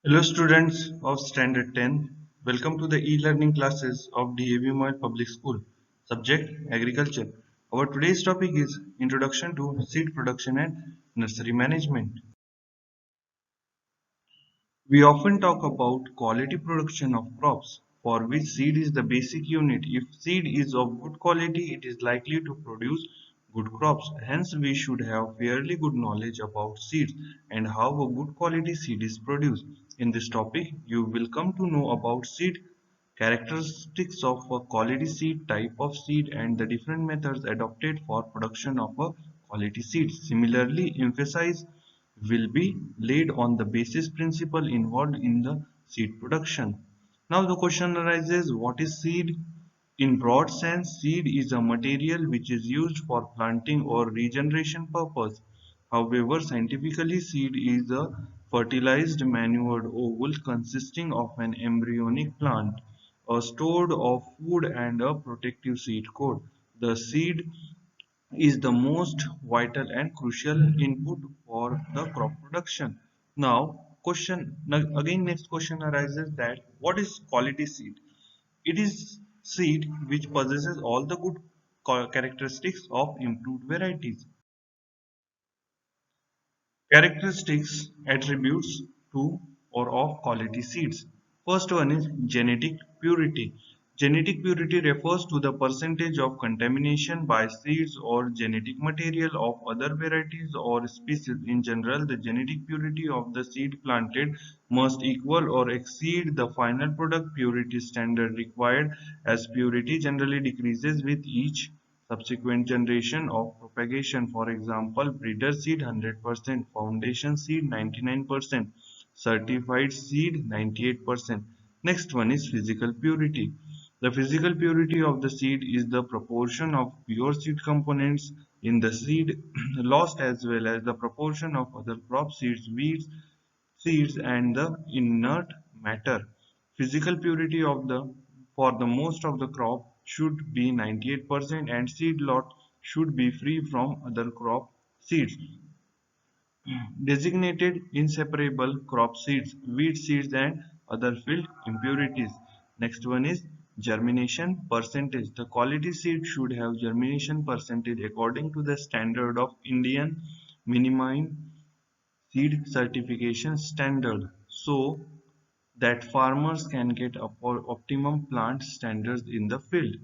Hello students of Standard 10. Welcome to the e-learning classes of DAV Moyle Public School. Subject Agriculture. Our today's topic is Introduction to Seed Production and Nursery Management. We often talk about quality production of crops, for which seed is the basic unit. If seed is of good quality, it is likely to produce good crops. Hence, we should have fairly good knowledge about seeds and how a good quality seed is produced. In this topic, you will come to know about seed characteristics of a quality seed, type of seed, and the different methods adopted for production of a quality seed. Similarly, emphasis will be laid on the basis principle involved in the seed production. Now the question arises, what is seed? In broad sense, seed is a material which is used for planting or regeneration purpose. However, scientifically, seed is a fertilized manured ovule consisting of an embryonic plant, a stored of food and a protective seed coat. The seed is the most vital and crucial input for the crop production. Again next question arises that what is quality seed? It is seed which possesses all the good characteristics of improved varieties. Characteristics, attributes to or of quality seeds. First one is genetic purity. Genetic purity refers to the percentage of contamination by seeds or genetic material of other varieties or species. In general, the genetic purity of the seed planted must equal or exceed the final product purity standard required, as purity generally decreases with each subsequent generation of propagation. For example, breeder seed 100%, foundation seed 99%, certified seed 98%. Next one is physical purity. The physical purity of the seed is the proportion of pure seed components in the seed lost, as well as the proportion of other crop seeds, weeds, seeds, and the inert matter. Physical purity of the for the most of the crop should be 98%, and seed lot should be free from other crop seeds. Designated inseparable crop seeds, weed seeds, and other field impurities. Next one is germination percentage. The quality seed should have germination percentage according to the standard of Indian minimum seed certification standard, so that farmers can get optimum plant standards in the field.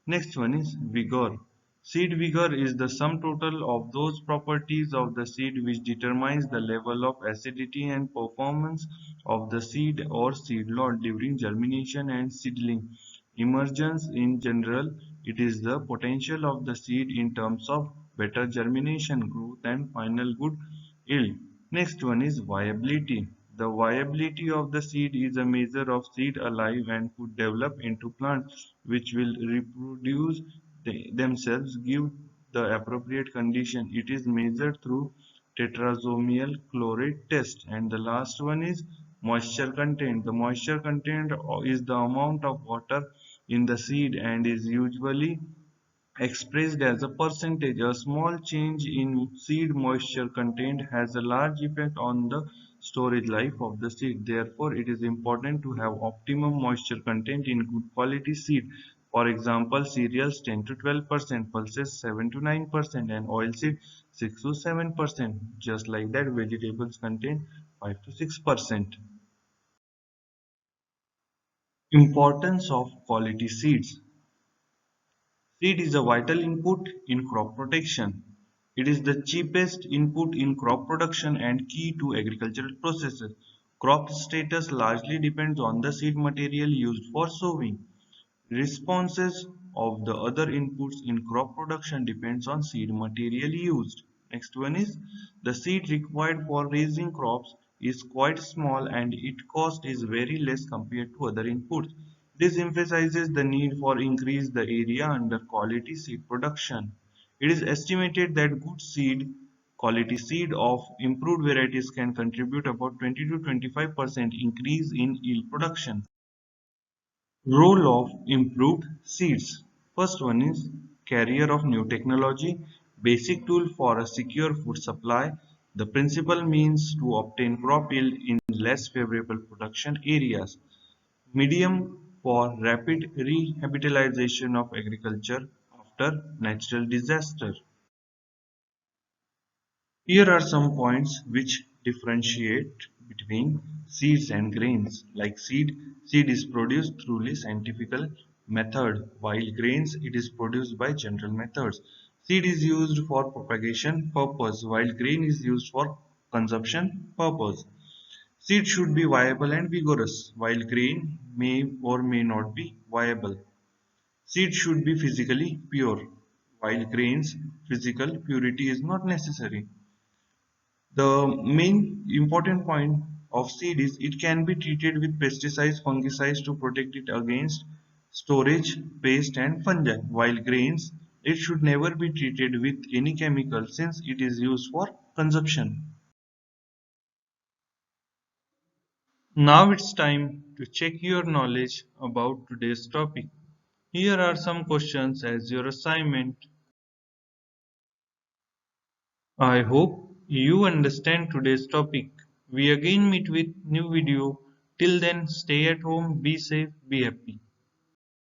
Next one is vigor. Seed vigor is the sum total of those properties of the seed which determines the level of acidity and performance of the seed or seed lot during germination and seedling emergence. In general, it is the potential of the seed in terms of better germination, growth, and final good yield. Next one is viability. The viability of the seed is a measure of seed alive and could develop into plants which will reproduce themselves give the appropriate condition. It is measured through tetrasomial chloride test. And the last one is moisture content. The moisture content is the amount of water in the seed and is usually expressed as a percentage. A small change in seed moisture content has a large effect on the storage life of the seed. Therefore, it is important to have optimum moisture content in good quality seed. For example, cereals 10 to 12%, pulses 7 to 9%, and oilseed 6 to 7%. Just like that, vegetables contain 5 to 6%. Importance of quality seeds. Seed is a vital input in crop protection. It is the cheapest input in crop production and key to agricultural processes. Crop status largely depends on the seed material used for sowing. Responses of the other inputs in crop production depends on seed material used. Next one is the seed required for raising crops is quite small and its cost is very less compared to other inputs. This emphasizes the need for increase the area under quality seed production. It is estimated that good seed quality seed of improved varieties can contribute about 20 to 25% increase in yield production. Role of improved seeds. First one is carrier of new technology, basic tool for a secure food supply. The principal means to obtain crop yield in less favorable production areas. Medium for rapid rehabilitation of agriculture after natural disaster. Here are some points which differentiate between seeds and grains. Like seed is produced through the scientific method, while grains it is produced by general methods. Seed is used for propagation purpose, while grain is used for consumption purpose. Seed should be viable and vigorous, while grain may or may not be viable. Seed should be physically pure, while grains physical purity is not necessary. The main important point of seed is it can be treated with pesticides, fungicides to protect it against storage, pest and fungi, while grains it should never be treated with any chemical since it is used for consumption. Now it's time to check your knowledge about today's topic. Here are some questions as your assignment. I hope you understand today's topic. We again meet with new video. Till then, stay at home, be safe, be happy.